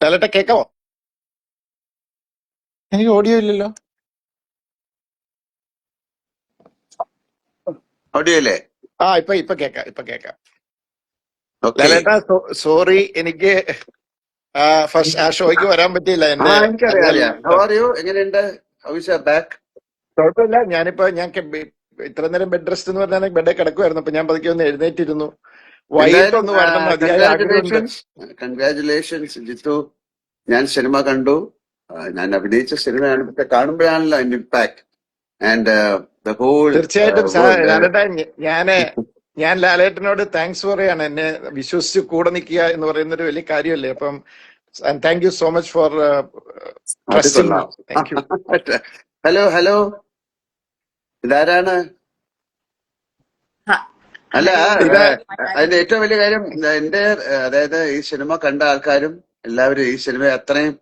ലാലേട്ട കേക്കാവോ? എനിക്ക് ഓഡിയോ ഇല്ലല്ലോ. ഓഡിയോ അല്ലേ? ഇപ്പൊ കേക്കാം. ഓക്കെ. ലാലേട്ട സോറി, എനിക്ക് ഫസ്റ്റ് ആ ഷോയ്ക്ക് വരാൻ പറ്റിയില്ല. എന്റെ എനിക്കറിയാം അറിയാലോ. അറിയാം. How are you? എങ്ങനെയുണ്ട്? How is your back? കുഴപ്പമില്ല. ഇത്ര നേരം ബെഡ് റെസ്റ്റ് എന്ന് പറഞ്ഞാൽ ബെഡേ കിടക്കുമായിരുന്നു. അപ്പൊ ഞാൻ പതുക്കെ ഒന്ന് എഴുന്നേറ്റിരുന്നു. വൈകിട്ട് എന്തായാലും ഒന്ന് വരണം എന്ന് അതിയായ ആഗ്രഹമുണ്ട്. കൺഗ്രാചുലേഷൻസ് ജിത്തു. ഞാൻ സിനിമ കണ്ടു. ഞാൻ അഭിനയിച്ച സിനിമയാണ്. പക്ഷെ കാണുമ്പോഴാണല്ലോ അതിന്റെ ഇമ്പാക്ട് ആൻഡ് ദ ഹോൾ തീർച്ചയായിട്ടും വേൾഡ്. ലാലേട്ട, ഞാൻ ലാലേട്ടനോട് താങ്ക്സ് പറയാണ്. എന്നെ വിശ്വസിച്ച് കൂടെ നിൽക്കുക എന്ന് പറയുന്ന ഒരു വലിയ കാര്യമല്ലേ. അപ്പം thank you so much for അത് ട്രസ്റ്റിംഗ് മീ. കൊള്ളാം. Thank you. ഹലോ, ഇതാരാണ്? അല്ല, ഇത് അതിന്റെ ഏറ്റവും വലിയ കാര്യം എന്റെ അതായത് ഈ സിനിമ കണ്ട ആൾക്കാരും എല്ലാവരും ഈ സിനിമ അത്രയും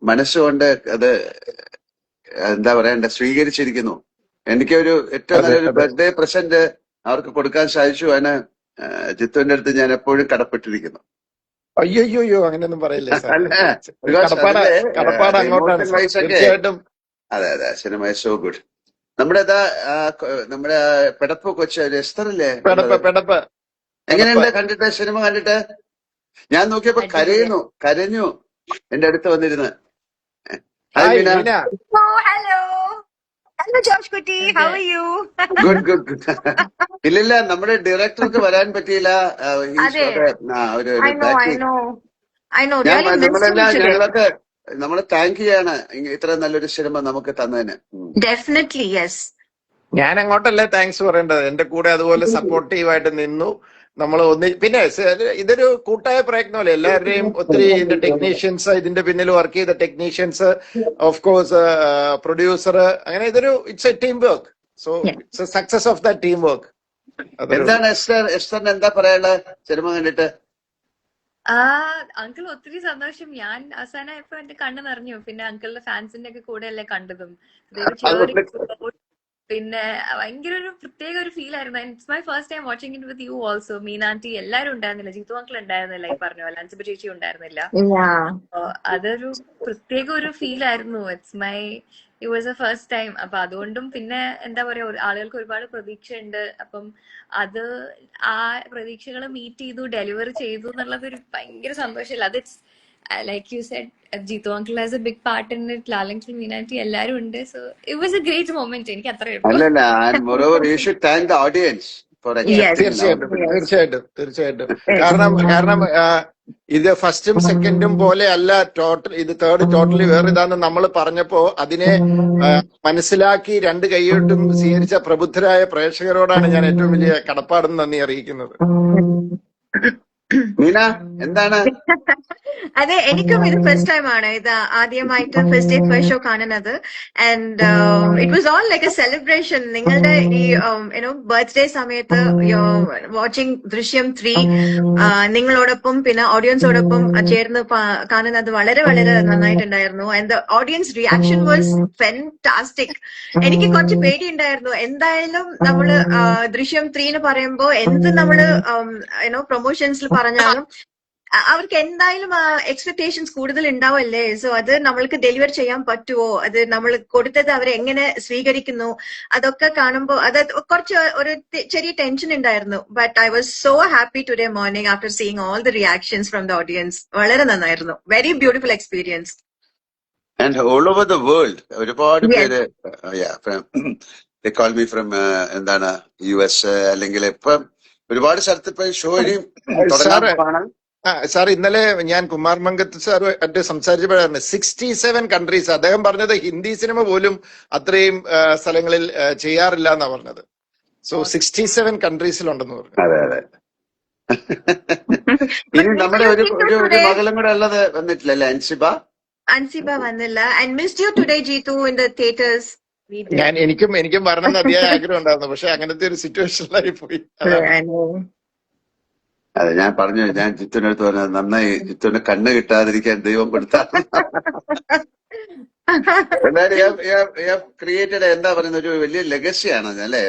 മനസ്സുകൊണ്ട് അത് എന്താ പറയണ്ട സ്വീകരിച്ചിരിക്കുന്നു. എനിക്കൊരു ഏറ്റവും അതെ നല്ലൊരു അതെ. ബർത്ത്ഡേ പ്രസന്റ് അവർക്ക് കൊടുക്കാൻ സാധിച്ചു. അതിന് ജിത്തുവിന്റെ അടുത്ത് ഞാൻ എപ്പോഴും കടപ്പെട്ടിരിക്കുന്നു. അയ്യോ അങ്ങനെയൊന്നും പറയില്ലേ സാർ. അല്ല, ബിക്കോസ് അതിന്റെ കടപ്പാട് അങ്ങോട്ടാണ് ഇമോഷൻ സാർ. വൈസ് ഒക്കെ തീർച്ചയായിട്ടും. അതെ സിനിമ സോ ഗുഡ്. നമ്മുടെ നമ്മുടെ പെടപ്പ് കൊച്ച് എസ്തറല്ലേ ഉള്ളത്? പെടപ്പ്. എങ്ങനെയുണ്ട് കണ്ടിട്ട്? സിനിമ കണ്ടിട്ട് ഞാൻ നോക്കിയപ്പോ അടിപൊളി. കരഞ്ഞു എന്റെ അടുത്ത് വന്നിരുന്ന്. Hi hi Meena. Meena. Oh, hello. Hello, Josh Kutti. How are you? Good. ഇല്ലില്ല, നമ്മുടെ ഡയറക്ടർക്ക് വരാൻ പറ്റിയില്ല. അതെ. ഒരു I know. ബാക്കി I know. Really missed him today. ഞങ്ങളൊക്കെ നമ്മള് താങ്ക് ചെയ്യാണ് ഇത്ര നല്ലൊരു സിനിമ നമുക്ക് തന്നതിന്. Definitely, yes. ഞാൻ അങ്ങോട്ടല്ലേ താങ്ക്സ് പറയേണ്ടത്. എന്റെ കൂടെ അതുപോലെ സപ്പോർട്ടീവായിട്ട് നിന്നു. നമ്മൾ പിന്നെ ഇതൊരു കൂട്ടായ പ്രയത്നമല്ലേ. എല്ലാവരുടെയും ഒത്തിരി ഇതിന്റെ ടെക്നീഷ്യൻസ്, ഇതിന്റെ പിന്നിൽ വർക്ക് ചെയ്ത ടെക്നീഷ്യൻസ്, ഓഫ് കോഴ്സ് പ്രൊഡ്യൂസർ, അങ്ങനെ it's A team work. So it's A success of the team work. എന്താണ് എസ്റ്ററിന് എന്താ പറയാനുള്ളത് സിനിമ കണ്ടിട്ട്? അങ്കിൾ ഒത്തിരി സന്തോഷം. ഞാൻ അവസാനമായപ്പോ എന്റെ കണ്ണ് നിറഞ്ഞു. പിന്നെ അങ്കിളിന്റെ ഫാൻസിന്റെ ഒക്കെ കൂടെ അല്ലേ കണ്ടതും. പിന്നെ ഭയങ്കര ഒരു പ്രത്യേക ഒരു ഫീൽ ആയിരുന്നു. It's my first time watching it with you also. Meena aunty എല്ലാരും ഉണ്ടായിരുന്നില്ല. ജിത്തു അങ്കിൾ ഉണ്ടായിരുന്നില്ല, ഈ പറഞ്ഞ പോലെ. അൻസിബ ചേച്ചി ഉണ്ടായിരുന്നില്ല. അതൊരു പ്രത്യേക ഒരു ഫീൽ ആയിരുന്നു. It was A first time. അപ്പൊ അതുകൊണ്ടും പിന്നെ എന്താ പറയാ, ആളുകൾക്ക് ഒരുപാട് പ്രതീക്ഷയുണ്ട്. അപ്പം അത് ആ പ്രതീക്ഷകൾ മീറ്റ് ചെയ്തു, ഡെലിവർ ചെയ്തു എന്നുള്ളത് ഒരു ഭയങ്കര സന്തോഷമില്ല. അത് it's like you said, Jithu uncle has a big part in it. Lal uncle, Meena aunty എല്ലാരും ഉണ്ട്. So it was a great moment. എനിക്ക് അത്ര അല്ലല്ല, and moreover you should thank the audience for തീർച്ചയായിട്ടും. കാരണം ഇത് ഫസ്റ്റും സെക്കൻഡും പോലെ അല്ല, ഇത് തേർഡ് ടോട്ടലി വേറെ ഇതാന്ന് നമ്മൾ പറഞ്ഞപ്പോ അതിനെ മനസ്സിലാക്കി രണ്ട് കൈയ്യോട്ടും സ്വീകരിച്ച പ്രബുദ്ധരായ പ്രേക്ഷകരോടാണ് ഞാൻ ഏറ്റവും വലിയ കടപ്പാടും നന്ദി അറിയിക്കുന്നത്. മീന, എന്താണ്? അതെ, എനിക്കും ഇത് ഫസ്റ്റ് ടൈം ആണ്. ഇത് ആദ്യമായിട്ട് ഫസ്റ്റ് ഡേ ഫസ്റ്റ് ഷോ കാണുന്നത്. And it was all like A celebration. നിങ്ങളുടെ ഈ ബർത്ത്ഡേ സമയത്ത് വാച്ചിങ് ദൃശ്യം 3 നിങ്ങളോടൊപ്പം പിന്നെ ഓഡിയൻസോടൊപ്പം ചേർന്ന് കാണുന്നത് വളരെ വളരെ നന്നായിട്ടുണ്ടായിരുന്നു. And the audience reaction was fantastic. എനിക്ക് കുറച്ച് പേടിയുണ്ടായിരുന്നു. എന്തായാലും നമ്മള് ദൃശ്യം 3 പറയുമ്പോ എന്ത് നമ്മള് പ്രൊമോഷൻസിൽ പറഞ്ഞാലും അവർക്ക് എന്തായാലും എക്സ്പെക്ടേഷൻസ് കൂടുതൽ ഉണ്ടാവല്ലേ. സോ അത് നമ്മൾക്ക് ഡെലിവർ ചെയ്യാൻ പറ്റുമോ, അത് നമ്മൾ കൊടുത്തത് അവരെ എങ്ങനെ സ്വീകരിക്കുന്നു, അതൊക്കെ കാണുമ്പോൾ അത് കുറച്ച് ഒരു ചെറിയ ടെൻഷൻ ഉണ്ടായിരുന്നു. But I was so happy today morning after seeing all the reactions from the audience. വളരെ നന്നായിരുന്നു. Very beautiful experience. And all over the world ഒരുപാട് പേര് they call me from എന്താണ് US അല്ലെങ്കിൽ ഇപ്പം ഒരുപാട് സ്ഥലത്ത് ഇപ്പൊ ഷോ ഇനിയും തുടങ്ങാൻ പോവാണ്. സാർ, ഇന്നലെ ഞാൻ കുമാർ മംഗത്ത് സാറുമായിട്ട് സംസാരിച്ചപ്പോഴാണ് 67 കൺട്രീസ്. അദ്ദേഹം പറഞ്ഞത് ഹിന്ദി സിനിമ പോലും അത്രയും സ്ഥലങ്ങളിൽ ചെയ്യാറില്ല എന്നാ പറഞ്ഞത്. സോ 67 കൺട്രീസിലുണ്ടെന്ന് പറഞ്ഞു. അതെ. ഇനി നമ്മുടെ ഒരു മകളും കൂടെ ഉള്ളത് വന്നിട്ടില്ലല്ലേ, അൻസിബ വന്നില്ല. And missed you today Jeethu in the theatres. എനിക്കും വരണം എന്ന് അതിയായ ആഗ്രഹം ഉണ്ടായിരുന്നു. പക്ഷെ അങ്ങനത്തെ ഒരു സിറ്റുവേഷനിലായി പോയി. അതെ, ഞാൻ പറഞ്ഞു, ഞാൻ ജിത്തുവിന്റെ അടുത്ത് പറഞ്ഞത് നന്നായി, ജിത്തുവിന് കണ്ണ് കിട്ടാതിരിക്കാൻ ദൈവം കൊടുത്താ. ക്രിയേറ്റഡ് എന്താ പറയുന്ന ഒരു വലിയ ലെഗസിയാണ് അല്ലെ,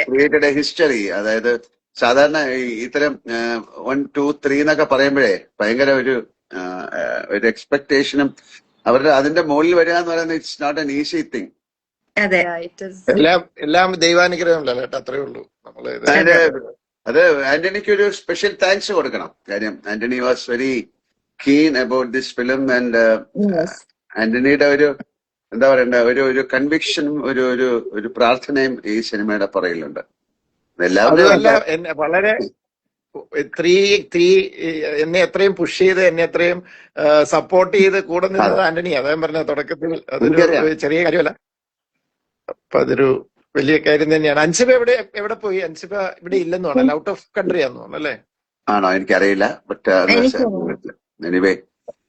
ക്രിയേറ്റഡ് എ ഹിസ്റ്ററി. അതായത് സാധാരണ ഇത്തരം 1, 2, 3 എന്നൊക്കെ പറയുമ്പോഴേ ഭയങ്കര ഒരു ഒരു എക്സ്പെക്ടേഷനും അവരുടെ അതിന്റെ മുകളിൽ വരിക എന്ന് പറയുന്നത് it's not an easy thing. അതെ. ഇറ്റ് ഇസ് എല്ലാം ദൈവാനുഗ്രഹം ലേട്ടാ, അത്രേ ഉള്ളൂ. നമ്മള് അതിന്റെ അത് ആന്റണിക്ക് ഒരു സ്പെഷ്യൽ താങ്ക്സ് കൊടുക്കണം. കാര്യം Antony was very keen about this film and ആന്റണിയുടെ ഒരു എന്താ പറയണ്ട ഒരു കൺവിക്ഷനും ഒരു പ്രാർത്ഥനയും ഈ സിനിമയുടെ പുറകിലുണ്ട്. എല്ലാവരും അതുമല്ല, വളരെ എന്നെ എത്രയും പുഷ് ചെയ്ത് എന്നെ എത്രയും സപ്പോർട്ട് ചെയ്ത് കൂടെ നിന്നത് ആന്റണി. അതാ പറഞ്ഞ തുടക്കത്തിൽ അതൊരു ചെറിയ കാര്യമല്ല. അപ്പൊ അതൊരു വലിയ കാര്യം തന്നെയാണ്. അൻസിബ എവിടെ പോയി? അൻസിബ ഇവിടെ ഇല്ലെന്ന് തോന്നല്ലേ, ഔട്ട് ഓഫ് കൺട്രി ആന്ന് തോന്നല്ലേ? ആണോ എനിക്കറിയില്ല. ബട്ട് എനിവേ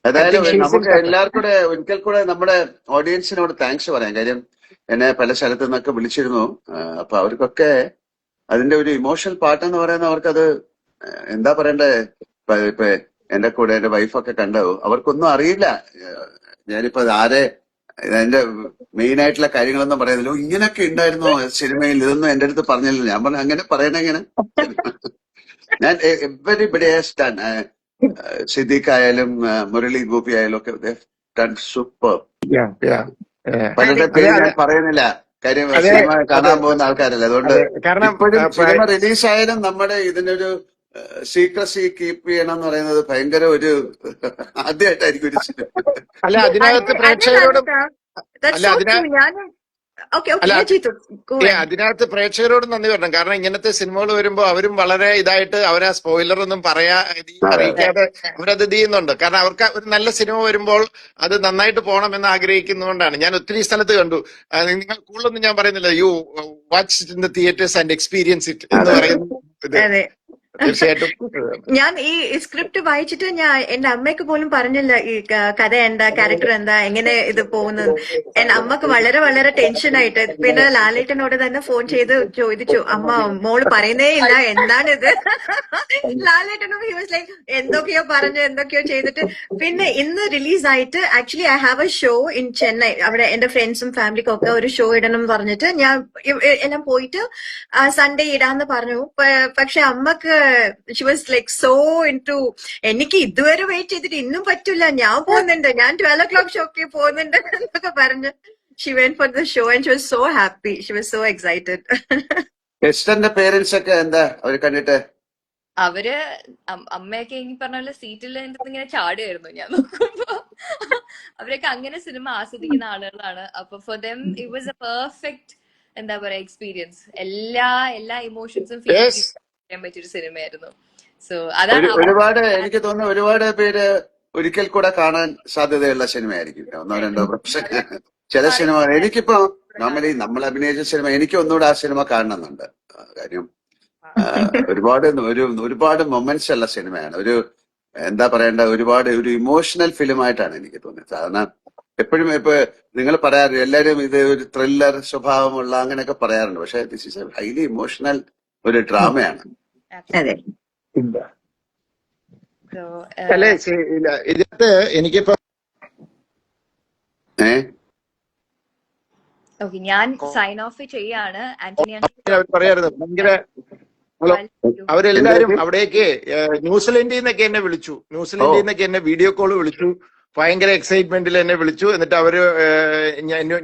ഏതായാലും നമുക്ക് എല്ലാവർക്കും കൂടെ ഒരിക്കൽ കൂടെ നമ്മുടെ ഓഡിയൻസിനോട് താങ്ക്സ് പറയാം. കാര്യം എന്നെ പല സ്ഥലത്തു നിന്നൊക്കെ വിളിച്ചിരുന്നു. അപ്പൊ അവർക്കൊക്കെ അതിന്റെ ഒരു ഇമോഷണൽ പാർട്ട് എന്ന് പറയുന്നത് അവർക്കത് എന്താ പറയണ്ടേ. ഇപ്പൊ എന്റെ കൂടെ എന്റെ വൈഫൊക്കെ കണ്ടു, അവർക്കൊന്നും അറിയില്ല. ഞാനിപ്പോ അതിന്റെ മെയിൻ ആയിട്ടുള്ള കാര്യങ്ങളൊന്നും പറയുന്നില്ല. ഇങ്ങനെയൊക്കെ ഉണ്ടായിരുന്നു സിനിമയിൽ, ഇതൊന്നും എന്റെ അടുത്ത് പറഞ്ഞില്ല. ഞാൻ പറഞ്ഞു അങ്ങനെ പറയണെങ്ങനെ. ഞാൻ എവരിബഡി ഹാസ് ഡൺ. സിദ്ദീഖ് ആയാലും മുരളി ഗോപി ആയാലും ഒക്കെ ഡൺ സൂപ്പർ. പലരുടെ പേര് ഞാൻ പറയുന്നില്ല, കാര്യം സിനിമ കാണാൻ പോകുന്ന ആൾക്കാരല്ല. അതുകൊണ്ട് ഇപ്പോഴും സിനിമ റിലീസായാലും നമ്മുടെ ഇതിനൊരു സീക്രസി കീപ്പ് ചെയ്യണം എന്ന് പറയുന്നത് ഭയങ്കര ഒരു ആദ്യമായിട്ടായിരിക്കും ഒരു സിനിമ. അല്ല, അതിനകത്ത് പ്രേക്ഷകരോടും അതിനകത്ത് പ്രേക്ഷകരോട് നന്ദി പറയണം. കാരണം ഇങ്ങനത്തെ സിനിമകൾ വരുമ്പോ അവരും വളരെ ഇതായിട്ട് അവരാ സ്പോയിലർ ഒന്നും അറിയിക്കാതെ അവരത് ചെയ്യുന്നുണ്ട്. കാരണം അവർക്ക് ഒരു നല്ല സിനിമ വരുമ്പോൾ അത് നന്നായിട്ട് പോകണമെന്ന് ആഗ്രഹിക്കുന്നതുകൊണ്ടാണ്. ഞാൻ ഒത്തിരി സ്ഥലത്ത് കണ്ടു. നിങ്ങൾ കൂടുതലൊന്നും ഞാൻ പറയുന്നില്ല, you watch it in the theatres and experience it എന്ന് പറയുന്നത്. തീർച്ചയായിട്ടും ഞാൻ ഈ സ്ക്രിപ്റ്റ് വായിച്ചിട്ട് ഞാൻ എന്റെ അമ്മയ്ക്ക് പോലും പറഞ്ഞില്ല ഈ കഥ എന്താ, ക്യാരക്ടർ എന്താ, എങ്ങനെ ഇത് പോകുന്നത്. എന്റെ അമ്മക്ക് വളരെ വളരെ ടെൻഷനായിട്ട് പിന്നെ ലാലേട്ടനോട് തന്നെ ഫോൺ ചെയ്ത് ചോദിച്ചു, അമ്മ മോള് പറയുന്നേ ഇല്ല, എന്താണിത്. ലാലേട്ടനും ഹി വാസ് ലൈക്ക് എന്തൊക്കെയോ ചെയ്തിട്ട് പിന്നെ ഇന്ന് റിലീസായിട്ട് actually I have a show in Chennai. അവിടെ എന്റെ ഫ്രണ്ട്സും ഫാമിലിക്കും ഒക്കെ ഒരു ഷോ ഇടണം എന്ന് പറഞ്ഞിട്ട് ഞാൻ പോയിട്ട് സൺഡേ ഇടാന്ന് പറഞ്ഞു. പക്ഷെ അമ്മക്ക് she was like so into എനിക്ക് ഇതുവരെ വെയിറ്റ് ചെയ്തിട്ട് ഇന്നും പറ്റില്ല, ഞാൻ പോകുന്നുണ്ട്, ഞാൻ 12 o'clock ഷോക്ക് പോകുന്നുണ്ട് എന്നൊക്കെ പറഞ്ഞ് she went for the show and she was so happy, she was so excited. എസ്റ്ററിന്റെ പേരൻസ് ഒക്കെ എന്താ അവർ കണ്ടിട്ട്? അവര് അമ്മയൊക്കെ ഈ പറഞ്ഞ പോലെ സീറ്റിൽ ഇങ്ങനെ ചാടുമായിരുന്നു ഞാൻ നോക്കുമ്പോ. അവരൊക്കെ അങ്ങനെ സിനിമ ആസ്വദിക്കുന്ന ആളുകളാണ്. അപ്പൊ for them it was A perfect എന്താ പറയാ എക്സ്പീരിയൻസ്. എല്ലാ ഇമോഷൻസും ഫീൽ ചെയ്യാൻ പറ്റിയൊരു സിനിമയായിരുന്നു. സോ അതാണ് എനിക്ക് തോന്നുന്നു ഒരുപാട് പേര് ഒരിക്കൽ കൂടെ കാണാൻ സാധ്യതയുള്ള സിനിമയായിരിക്കും. 1-2 പ്രാവശ്യം ചില സിനിമ എനിക്കിപ്പോ നോർമലി നമ്മൾ അഭിനയിച്ച സിനിമ എനിക്ക് ഒന്നുകൂടെ ആ സിനിമ കാണണമെന്നുണ്ട്. കാര്യം ഒരുപാട് മൊമെന്റ്സ് ഉള്ള സിനിമയാണ്. എന്താ പറയണ്ട, ഒരു ഇമോഷണൽ ഫിലിമായിട്ടാണ് എനിക്ക് തോന്നിയത്. സാധാരണ എപ്പോഴും ഇപ്പൊ നിങ്ങൾ പറയാറ് എല്ലാരും ഇത് ഒരു ത്രില്ലർ സ്വഭാവമുള്ള അങ്ങനെയൊക്കെ പറയാറുണ്ട്. പക്ഷെ this is A highly emotional ഒരു ഡ്രാമയാണ്. അല്ലേ? ഇതിനകത്ത് എനിക്കിപ്പോ ഞാൻ സൈൻ ഓഫ് ചെയ്യാണ്. ആന്റണി പറയാറുണ്ട് ഭയങ്കര അവരെല്ലാരും അവിടേക്ക് ന്യൂസിലൻഡിൽ നിന്നൊക്കെ എന്നെ വിളിച്ചു. ന്യൂസിലൻഡിൽ നിന്നൊക്കെ എന്നെ വീഡിയോ കോൾ വിളിച്ചു. ഭയങ്കര എക്സൈറ്റ്മെന്റിൽ എന്നെ വിളിച്ചു. എന്നിട്ട്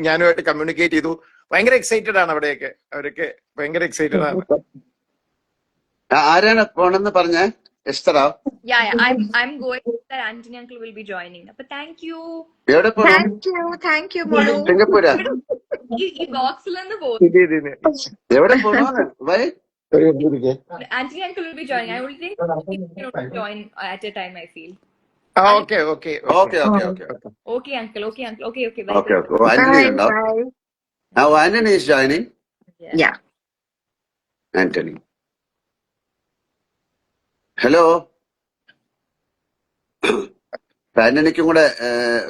ഞാനുമായിട്ട് കമ്മ്യൂണിക്കേറ്റ് ചെയ്തു. ഭയങ്കര എക്സൈറ്റഡ് ആണ് അവിടെയൊക്കെ. അവരൊക്കെ ഭയങ്കര എക്സൈറ്റഡ് ആണ്. ആരാണ് പോണെന്ന് പറഞ്ഞേ? എസ്തറോ? I'm going. Anthony uncle will be joining. But thank you. എവിടെ പോണം? Thank you മോളു. സിംഗപ്പൂരാ? ഈ ബോക്സിലൊന്ന് പോകും. എവിടെ പോണോന്ന്? Y? Anthony uncle will be joining. I will think join at a time I feel. Okay. Okay, uncle. Okay. Bye. Okay. Anthony ഉണ്ടോ? Now Anthony is joining. Yeah. Anthony. Hello. ആന്റണിക്കും കൂടെ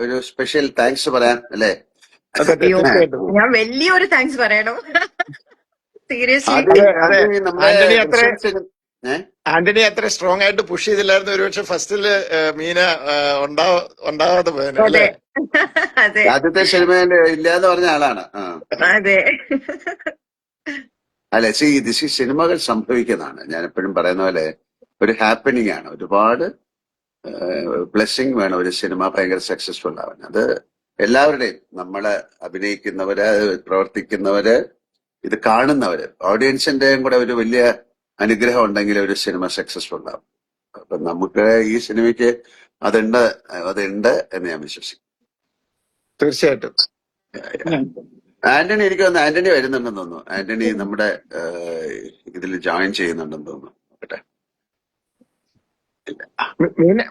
ഒരു special thanks പറയാം അല്ലേ? ഞാൻ വലിയൊരു thanks പറയണം. Seriously Antony അത്ര സ്ട്രോങ് ആയിട്ട് പുഷ് ചെയ്തില്ലായിരുന്നു. ഒരുപക്ഷെ ഫസ്റ്റില് മീന ഉണ്ടാവാതെ പോയല്ലേ? ആദ്യത്തെ സിനിമ ഇല്ലാന്ന് പറഞ്ഞ ആളാണ്. അതെ. അല്ലെ, സിനിമകൾ സംഭവിക്കുന്നതാണ്. ഞാൻ എപ്പോഴും പറയുന്ന പോലെ ഒരു ഹാപ്പനിങ് ആണ്. ഒരുപാട് ബ്ലെസ്സിങ് വേണം ഒരു സിനിമ ഭയങ്കര സക്സസ്ഫുൾ ആവാൻ. അത് എല്ലാവരുടെയും, നമ്മളെ അഭിനയിക്കുന്നവര്, പ്രവർത്തിക്കുന്നവര്, ഇത് കാണുന്നവര്, ഓഡിയൻസിന്റെയും കൂടെ ഒരു വലിയ അനുഗ്രഹം ഉണ്ടെങ്കിൽ ഒരു സിനിമ സക്സസ്ഫുൾ ആവും. അപ്പൊ നമുക്ക് ഈ സിനിമയ്ക്ക് അതുണ്ട് എന്ന് ഞാൻ വിശ്വസിക്കും. തീർച്ചയായിട്ടും. ആന്റണി, എനിക്ക് തോന്നുന്നു ആന്റണി വരുന്നുണ്ടെന്ന് തോന്നുന്നു. ആന്റണി നമ്മുടെ ഇതിൽ ജോയിൻ ചെയ്യുന്നുണ്ടെന്ന് തോന്നുന്നു. നോക്കട്ടെ.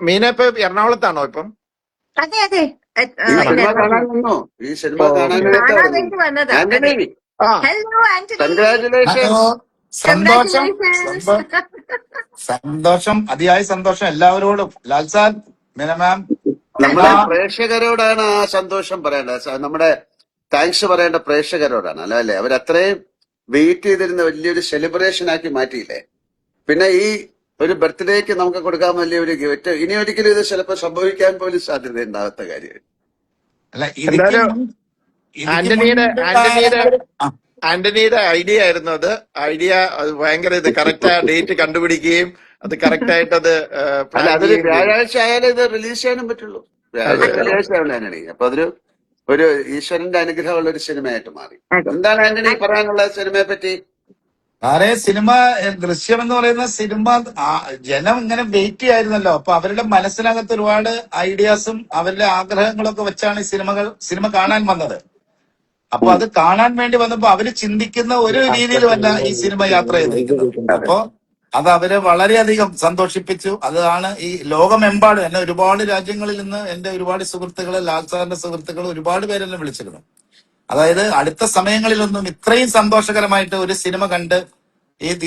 മീന ഇപ്പൊ എറണാകുളത്താണോ ഇപ്പം? അതെ അതെ. ഈ സിനിമ കാണാൻ വന്നു. ഈ സിനിമ കാണാനായിട്ട് കാണാൻ വേണ്ടി വന്നതാ. ആന്റണി, ആ ഹലോ ആന്റണി, കൺഗ്രാറ്റുലേഷൻസ്. സന്തോഷം, കൺഗ്രാറ്റുലേഷൻസ്. സന്തോഷം, അതിയായ സന്തോഷം എല്ലാവരോടും. ലാൽ സാർ, മീന മാം, നമ്മുടെ പ്രേക്ഷകരോടാണ് ആ സന്തോഷം പറയേണ്ടത്. നമ്മുടെ താങ്ക്സ് പറയേണ്ട പ്രേക്ഷകരോടാണ്. അല്ലേ, അവരത്രയും വെയിറ്റ് ചെയ്തിരുന്ന വലിയൊരു സെലിബ്രേഷൻ ആക്കി മാറ്റിയില്ലേ. പിന്നെ ഈ ഒരു ബർത്ത്ഡേക്ക് നമുക്ക് കൊടുക്കാൻ വലിയൊരു ഗിഫ്റ്റ് ഇനി ഒരിക്കലും ഇത് ചിലപ്പോൾ സംഭവിക്കാൻ പോലും സാധ്യത ഉണ്ടാകാത്ത കാര്യം. അല്ല ആന്റണിയുടെ ഐഡിയ ആയിരുന്നു അത്. ഐഡിയ അത് ഭയങ്കര ഇത് കറക്റ്റ് ഡേറ്റ് കണ്ടുപിടിക്കുകയും അത് കറക്റ്റ് ആയിട്ട് അത് അല്ല, അതൊരു വ്യാഴാഴ്ച ആയാലും ഇത് റിലീസ് ചെയ്യാനും പറ്റുള്ളൂ. വെള്ളിയാഴ്ച ആവില്ല ആന്റണി. അപ്പൊ അതൊരു ഈശ്വരന്റെ അനുഗ്രഹമുള്ള ഒരു സിനിമയായിട്ട് മാറി. എന്താണ് ആന്റണി പറയാനുള്ള സിനിമയെ പറ്റി? സിനിമ ദൃശ്യം എന്ന് പറയുന്ന സിനിമ ജനം ഇങ്ങനെ വെയിറ്റ് ചെയ്യായിരുന്നല്ലോ. അപ്പൊ അവരുടെ മനസ്സിനകത്ത് ഒരുപാട് ഐഡിയാസും അവരുടെ ആഗ്രഹങ്ങളൊക്കെ വെച്ചാണ് ഈ സിനിമ കാണാൻ വന്നത്. അപ്പൊ അത് കാണാൻ വേണ്ടി വന്നപ്പോ അവര് ചിന്തിക്കുന്ന ഒരു രീതിയിലുമല്ല ഈ സിനിമ യാത്ര ചെയ്തിരിക്കുന്നത്. അപ്പൊ അത് അവരെ വളരെയധികം സന്തോഷിപ്പിച്ചു. അതാണ് ഈ ലോകമെമ്പാടും എന്നെ ഒരുപാട് രാജ്യങ്ങളിൽ നിന്ന് എന്റെ ഒരുപാട് സുഹൃത്തുക്കള്, ലാൽ സാറിന്റെ സുഹൃത്തുക്കൾ ഒരുപാട് പേരെന്നെ വിളിച്ചിരുന്നു. അതായത് അടുത്ത സമയങ്ങളിലൊന്നും ഇത്രയും സന്തോഷകരമായിട്ട് ഒരു സിനിമ കണ്ട്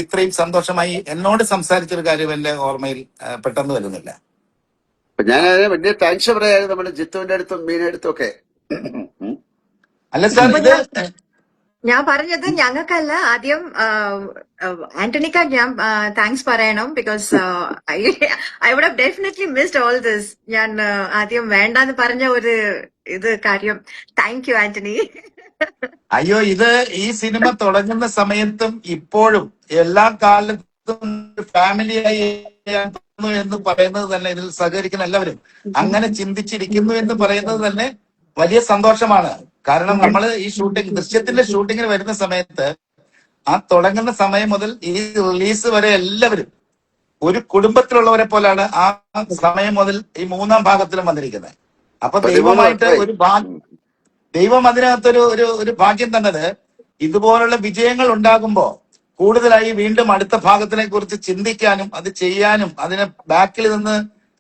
ഇത്രയും സന്തോഷമായി എന്നോട് സംസാരിച്ചൊരു കാര്യം എന്റെ ഓർമ്മയിൽ പെട്ടെന്ന് വരുന്നില്ല. ഞാൻ വലിയ താങ്ക്സ് പറയായിരുന്നു നമ്മുടെ ജിത്തുവിന്റെ അടുത്തും മീനയുടെ അടുത്തും ഒക്കെ. അല്ല സാർ, ഇത് ഞാൻ പറഞ്ഞത് ഞങ്ങൾക്കല്ല, ആദ്യം ആന്റണിക്ക ഞാൻ താങ്ക്സ് പറയണം. Because I would have definitely missed all this. ഞാൻ ആദ്യം വേണ്ടാന്ന് പറഞ്ഞ ഒരു കാര്യം. Thank you Antony. അയ്യോ, ഇത് ഈ സിനിമ തുടങ്ങുന്ന സമയത്തും ഇപ്പോഴും എല്ലാ കാലത്തും ഫാമിലിയായി എന്ന് പറയുന്നത് തന്നെ, ഇതിൽ സഹകരിക്കുന്ന എല്ലാവരും അങ്ങനെ ചിന്തിച്ചിരിക്കുന്നു എന്ന് പറയുന്നത് തന്നെ വലിയ സന്തോഷമാണ്. കാരണം നമ്മൾ ഈ ദൃശ്യത്തിന്റെ ഷൂട്ടിങ്ങിന് വരുന്ന സമയത്ത് ആ തുടങ്ങുന്ന സമയം മുതൽ ഈ റിലീസ് വരെ എല്ലാവരും ഒരു കുടുംബത്തിലുള്ളവരെ പോലാണ് ആ സമയം മുതൽ ഈ മൂന്നാം ഭാഗത്തിലും വന്നിരിക്കുന്നത്. അപ്പൊ ദൈവമായിട്ട് ദൈവം അതിനകത്തൊരു ഒരു ഭാഗ്യം തന്നത്, ഇതുപോലുള്ള വിജയങ്ങൾ ഉണ്ടാകുമ്പോ കൂടുതലായി വീണ്ടും അടുത്ത ഭാഗത്തിനെ കുറിച്ച് ചിന്തിക്കാനും അത് ചെയ്യാനും അതിനെ ബാക്കിൽ നിന്ന്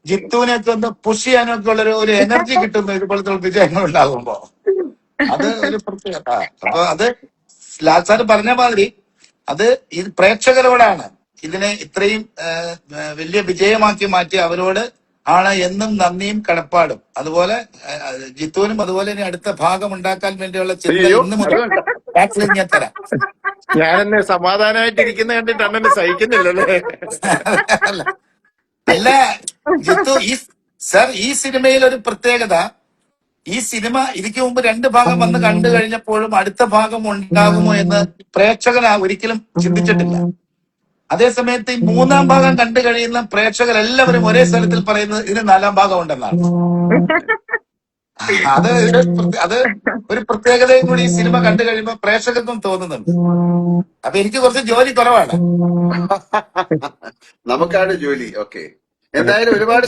ജിത്തുവിനെയൊക്കെ ഒന്ന് പുഷ് ചെയ്യാനും ഒക്കെ ഉള്ള ഒരു എനർജി കിട്ടുന്നു ഇതുപോലത്തെ വിജയങ്ങൾ ഉണ്ടാകുമ്പോ. അത് ഒരു പ്രത്യേകത. അപ്പൊ അത് ലാൽ സാർ പറഞ്ഞ മാതിരി അത് ഇത് പ്രേക്ഷകരോടാണ് ഇതിനെ ഇത്രയും വലിയ വിജയമാക്കി മാറ്റി അവരോട് ആണ് എന്നും നന്ദിയും കടപ്പാടും. അതുപോലെ ജിത്തുവിനും അതുപോലെ ഇനി അടുത്ത ഭാഗം ഉണ്ടാക്കാൻ വേണ്ടിയുള്ള ചിന്ത ഇന്ന് മുതൽ ഞാൻ തരാം. ഞാനെന്നെ സമാധാനമായിട്ടിരിക്കുന്ന കണ്ടിട്ട് അണ്ണന് സഹിക്കുന്നില്ലല്ലേ? അല്ല ജിത്തു, ഈ സിനിമയിൽ ഒരു പ്രത്യേകത, ഈ സിനിമ ഇതിക്ക് മുമ്പ് 2 ഭാഗം വന്ന് കണ്ടു കഴിഞ്ഞപ്പോഴും അടുത്ത ഭാഗം ഉണ്ടാകുമോ എന്ന് പ്രേക്ഷകൻ ഒരിക്കലും ചിന്തിച്ചിട്ടില്ല. അതേസമയത്ത് ഈ 3-ാം ഭാഗം കണ്ടു കഴിയുന്ന പ്രേക്ഷകരെല്ലാവരും ഒരേ സ്ഥലത്തിൽ പറയുന്നത് ഇതിന് 4-ാം ഭാഗം ഉണ്ടെന്നാണ്. അത് ഒരു പ്രത്യേകതയും കൂടി ഈ സിനിമ കണ്ടു കഴിയുമ്പോൾ പ്രേക്ഷകർക്കും തോന്നുന്നുണ്ട്. അപ്പൊ എനിക്ക് കുറച്ച് ജോലി കുറവാണ്. നമുക്കാണ് ജോലി. ഓക്കെ, എന്തായാലും ഒരുപാട്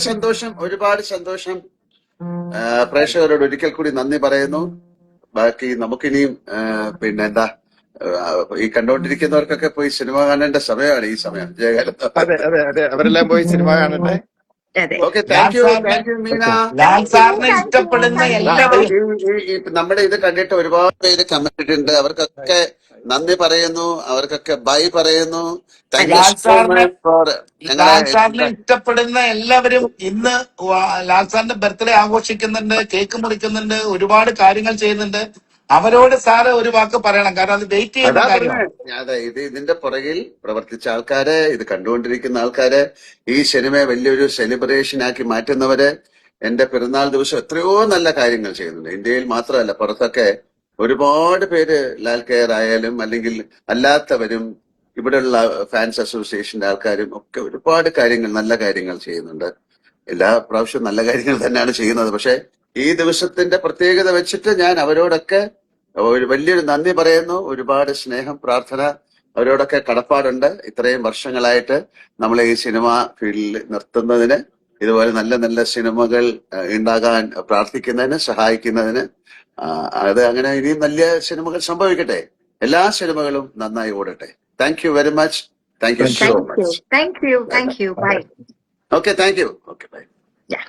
സന്തോഷം. പ്രേക്ഷകരോട് ഒരിക്കൽ കൂടി നന്ദി പറയുന്നു. ബാക്കി നമുക്കിനിയും പിന്നെന്താ, ഈ കണ്ടുകൊണ്ടിരിക്കുന്നവർക്കൊക്കെ പോയി സിനിമ കാണേണ്ട സമയമാണ് ഈ സമയം. ജയകാലത്ത് അവരെല്ലാം പോയി സിനിമ കാണട്ടെ. Okay, thank U Meena. നമ്മുടെ ഇത് കണ്ടിട്ട് ഒരുപാട് പേര് കമന്റ് ഇട്ടിട്ടുണ്ട്. അവർക്കൊക്കെ നന്ദി പറയുന്നു, അവർക്കൊക്കെ ബൈ പറയുന്നു. ലാൽ സാറിനെ ഇഷ്ടപ്പെടുന്ന എല്ലാവരും ഇന്ന് ലാൽ സാറിന്റെ ബർത്ത്ഡേ ആഘോഷിക്കുന്നുണ്ട്, കേക്ക് മുറിക്കുന്നുണ്ട്, ഒരുപാട് കാര്യങ്ങൾ ചെയ്യുന്നുണ്ട്. അവരോട് സാറ് ഒരു വാക്ക് പറയണം. കാരണം അത് വെയിറ്റ് ചെയ്യുന്ന കാര്യമാണ്. അതെ, ഇതിന്റെ പുറകിൽ പ്രവർത്തിച്ച ആൾക്കാര്, ഇത് കണ്ടുകൊണ്ടിരിക്കുന്ന ആൾക്കാര്, ഈ സിനിമയെ വലിയൊരു സെലിബ്രേഷൻ ആക്കി മാറ്റുന്നവര്, എന്റെ പിറന്നാൾ ദിവസം എത്രയോ നല്ല കാര്യങ്ങൾ ചെയ്യുന്നുണ്ട്. ഇന്ത്യയിൽ മാത്രമല്ല, പുറത്തൊക്കെ ഒരുപാട് പേര് ലാൽ കെയർ ആയാലും അല്ലെങ്കിൽ അല്ലാത്തവരും ഇവിടെയുള്ള ഫാൻസ് അസോസിയേഷന്റെ ആൾക്കാരും ഒക്കെ ഒരുപാട് കാര്യങ്ങൾ, നല്ല കാര്യങ്ങൾ ചെയ്യുന്നുണ്ട്. എല്ലാ പ്രാവശ്യവും നല്ല കാര്യങ്ങൾ തന്നെയാണ് ചെയ്യുന്നത്. പക്ഷെ ഈ ദിവസത്തിന്റെ പ്രത്യേകത വെച്ചിട്ട് ഞാൻ അവരോടൊക്കെ ഒരു വലിയൊരു നന്ദി പറയുന്നു. ഒരുപാട് സ്നേഹം, പ്രാർത്ഥന അവരോടൊക്കെ കടപ്പാടുണ്ട്. ഇത്രയും വർഷങ്ങളായിട്ട് നമ്മളെ ഈ സിനിമ ഫീൽഡിൽ നിർത്തുന്നതിന്, ഇതുപോലെ നല്ല നല്ല സിനിമകൾ ഉണ്ടാകാൻ പ്രാർത്ഥിക്കുന്നതിന്, സഹായിക്കുന്നതിന്. അത് അങ്ങനെ ഇനിയും നല്ല സിനിമകൾ സംഭവിക്കട്ടെ. എല്ലാ സിനിമകളും നന്നായി ഓടട്ടെ. Thank you very much. Thank you so much. Thank you. Bye. Okay, thank you. Okay, bye. Yeah.